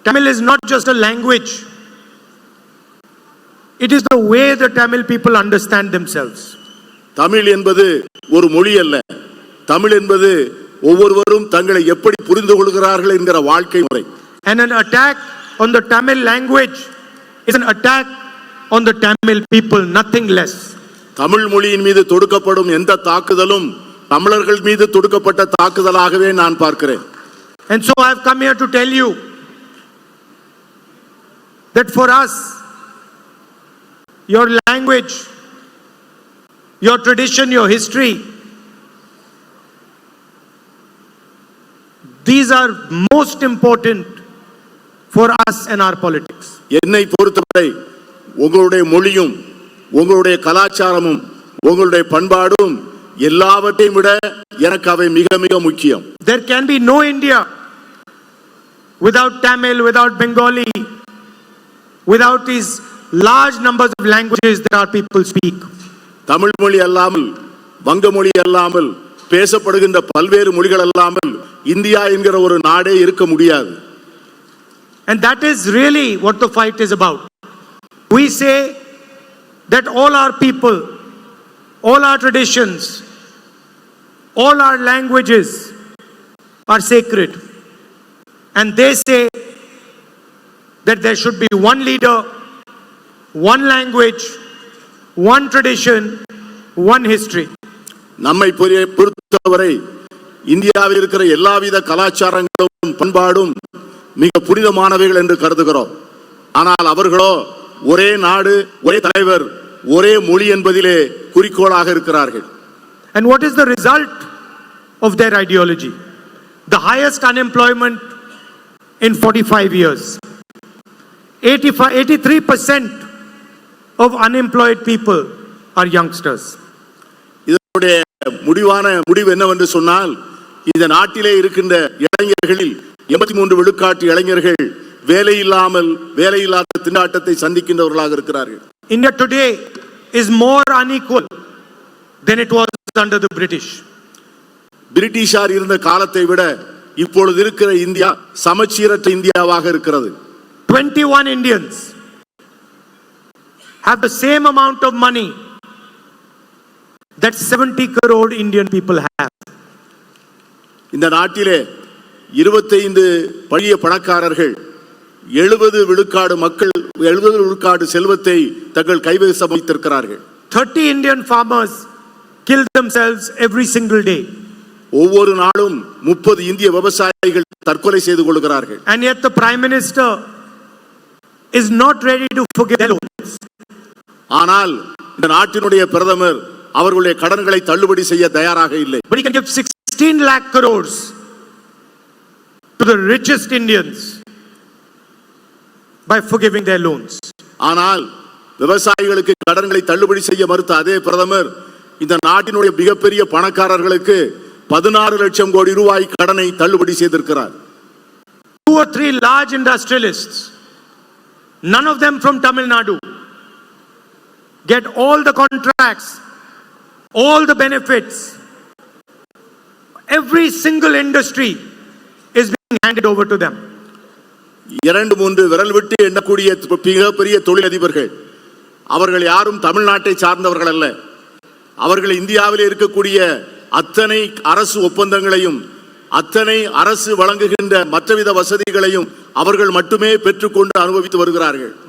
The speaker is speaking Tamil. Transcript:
Tamil is not just a language. It is the way the Tamil people understand themselves. Tamil என்பது ஒரு மொழி அல்ல. தமிழ் என்பது ஒவ்வொருவரும் தங்களை எப்படி புரிந்து கொள்கிறார்கள் என்கிற வாழ்க்கை முறை. And an attack on the Tamil language is an attack on the Tamil people, nothing less. Tamil மொழியின் மீது தொடுக்கப்படும் எந்த தாக்குதலும் தமிழர்கள் மீது தொடுக்கப்பட்ட தாக்குதலாகவே நான் பார்க்கிறேன். And so I have come here to tell you that for us, your language, your tradition, your history, these are most important for us and our politics. என்னை பொறுத்தவரை உங்களுடைய மொழியும் உங்களுடைய கலாச்சாரமும் உங்களுடைய பண்பாடும் எல்லாவற்றையும் விட எனக்கு அவை மிக மிக முக்கியம். There can be no India without Tamil, without Bengali, without these large numbers of languages that our people speak. Tamil மொழி அல்லாமல், வங்க மொழி அல்லாமல், பேசப்படுகின்ற பல்வேறு மொழிகள் அல்லாமல் இந்தியா என்கிற ஒரு நாடே இருக்க முடியாது. And that is really what the fight is about. We say that all our people, all our traditions, all our languages are sacred. And they say that there should be one leader, one language, one tradition, one history. நம்மை பொறுத்தவரை இந்தியாவில் இருக்கிற எல்லாவித கலாச்சாரங்களும் பண்பாடும் மிக புனிதமானவைகள் என்று கருதுகிறோம். ஆனால் அவர்களோ ஒரே நாடு, ஒரே தலைவர், ஒரே மொழி என்பதிலே குறிக்கோளாக இருக்கிறார்கள். And what is the result of their ideology? The highest unemployment in 45 years. 83% of unemployed people are youngsters. இதனுடைய முடிவு என்னவென்று சொன்னால், இந்த நாட்டிலே இருக்கின்ற இளைஞர்களில் 83 விழுக்காட்டு இளைஞர்கள் வேலையில்லாத திண்டாட்டத்தை சந்திக்கின்றவர்களாக இருக்கிறார்கள். India today is more unequal than it was under the British. பிரிட்டிஷார் இருந்த காலத்தை விட இப்பொழுது இருக்கிற இந்தியா சமச்சீரற்ற இந்தியாவாக இருக்கிறது. 21 Indians have the same amount of money that 70 crore Indian people have. இந்த நாட்டிலே 25 பழைய பணக்காரர்கள் 70 விழுக்காடு மக்கள் 70 விழுக்காடு செல்வத்தை தங்கள் கைவசம் வைத்திருக்கிறார்கள். 30 Indian farmers kill themselves every single day. ஒவ்வொரு நாளும் 30 இந்திய விவசாயிகள் தற்கொலை செய்து கொள்கிறார்கள். And yet the Prime Minister is not ready to forgive their loans. ஆனால் இந்த நாட்டினுடைய பிரதமர் அவர்களுடைய கடன்களை தள்ளுபடி செய்ய தயாராக இல்லை. But he can give 16 lakh crores to the richest Indians by forgiving their loans. ஆனால் விவசாயிகளுக்கு கடன்களை தள்ளுபடி செய்ய மறுத்த அதே பிரதமர் இந்த நாட்டினுடைய மிகப்பெரிய பணக்காரர்களுக்கு 16 லட்சம் கோடி ரூபாய் கடனை தள்ளுபடி செய்திருக்கிறார். 2 or 3 large industrialists, none of them from Tamil Nadu, get all the contracts, all the benefits. Every single industry is being handed over to them. 2-3 விரல் விட்டு எண்ணக்கூடிய மிகப்பெரிய தொழிலதிபர்கள், அவர்கள் யாரும் தமிழ்நாட்டை சார்ந்தவர்கள் அல்ல. அவர்கள் இந்தியாவில் இருக்கக்கூடிய அத்தனை அரசு ஒப்பந்தங்களையும் அத்தனை அரசு வழங்குகின்ற மற்றவித வசதிகளையும் அவர்கள் மட்டுமே பெற்றுக்கொண்டு அனுபவித்து வருகிறார்கள்.